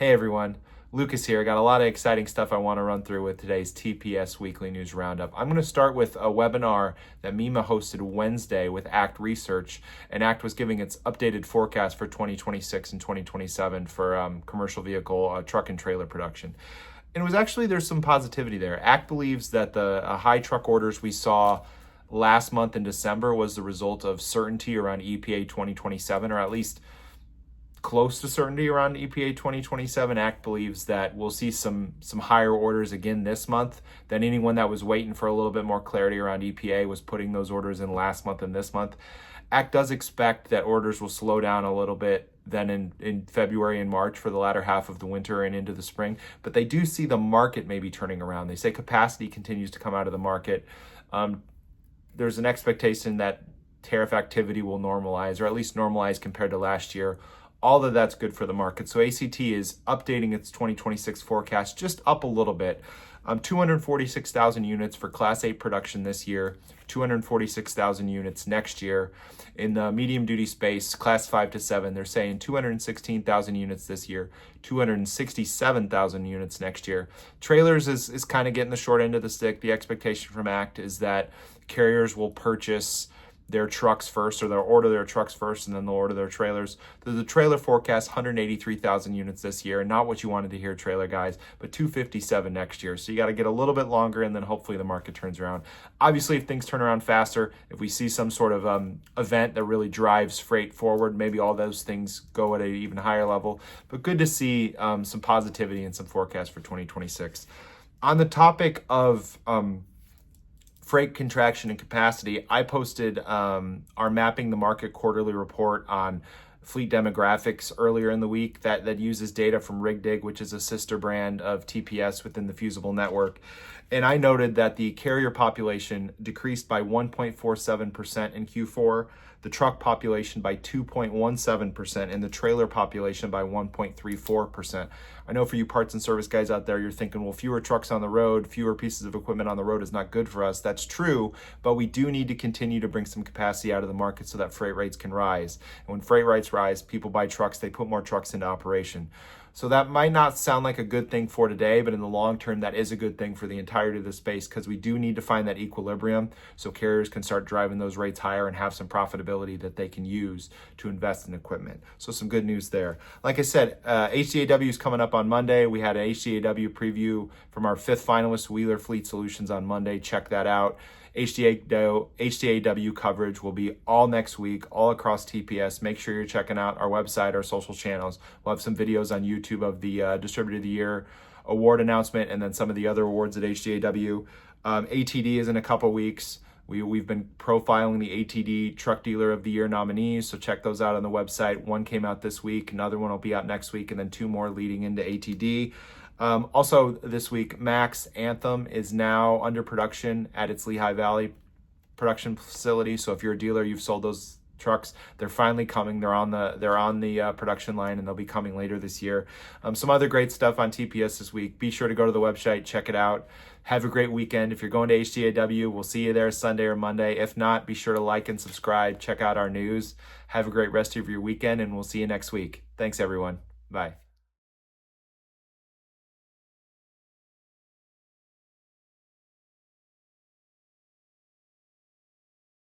Hey everyone, Lucas here. Got a lot of exciting stuff I want to run through with today's TPS Weekly News Roundup. I'm going to start with a webinar that MEMA hosted Wednesday with ACT Research, and ACT was giving its updated forecast for 2026 and 2027 for commercial vehicle truck and trailer production. And it was actually, there's some positivity there. ACT believes that the high truck orders we saw last month in December was the result of certainty around EPA 2027, or at least close to certainty around EPA 2027. ACT believes that we'll see some higher orders again this month than anyone that was waiting for a little bit more clarity around EPA was putting those orders in last month and this month. ACT does expect that orders will slow down a little bit then in February and March for the latter half of the winter and into the spring, but they do see the market maybe turning around. They say capacity continues to come out of the market. There's an expectation that tariff activity will normalize, or at least normalize compared to last year. All of that's good for the market. So ACT is updating its 2026 forecast just up a little bit. 246,000 units for Class 8 production this year, 246,000 units next year. In the medium duty space, Class 5 to 7, they're saying 216,000 units this year, 267,000 units next year. Trailers is kind of getting the short end of the stick. The expectation from ACT is that carriers will purchase their trucks first, or they'll order their trucks first and then they'll order their trailers. The trailer forecast 183,000 units this year, not what you wanted to hear, trailer guys, but 257 next year. So you got to get a little bit longer and then hopefully the market turns around. Obviously, if things turn around faster, if we see some sort of event that really drives freight forward, maybe all those things go at an even higher level. But good to see some positivity and some forecasts for 2026. On the topic of freight contraction and capacity, I posted our Mapping the Market quarterly report on fleet demographics earlier in the week that uses data from RigDig, which is a sister brand of TPS within the Fusible network. And I noted that the carrier population decreased by 1.47% in Q4, the truck population by 2.17%, and the trailer population by 1.34%. I know for you parts and service guys out there, you're thinking, well, fewer trucks on the road, fewer pieces of equipment on the road is not good for us. That's true, but we do need to continue to bring some capacity out of the market so that freight rates can rise. And when freight rates rise, people buy trucks, they put more trucks into operation. So that might not sound like a good thing for today, but in the long term, that is a good thing for the entirety of the space, because we do need to find that equilibrium so carriers can start driving those rates higher and have some profitability that they can use to invest in equipment. So some good news there. Like I said, HDAW is coming up on Monday. We had an HDAW preview from our 5th finalist, Wheeler Fleet Solutions, on Monday. Check that out. HDAW coverage will be all next week, all across TPS. Make sure you're checking out our website, our social channels. We'll have some videos on YouTube of the Distributor of the Year award announcement and then some of the other awards at HDAW. ATD is in a couple weeks. We've been profiling the ATD Truck Dealer of the Year nominees, so check those out on the website. One came out this week, another one will be out next week, and then 2 more leading into ATD. Also this week, Mack's Anthem is now under production at its Lehigh Valley production facility. So if you're a dealer, you've sold those trucks, they're finally coming. They're on the production line, and they'll be coming later this year. Some other great stuff on TPS this week. Be sure to go to the website, check it out. Have a great weekend. If you're going to HDAW, we'll see you there Sunday or Monday. If not, be sure to like and subscribe. Check out our news. Have a great rest of your weekend, and we'll see you next week. Thanks, everyone. Bye.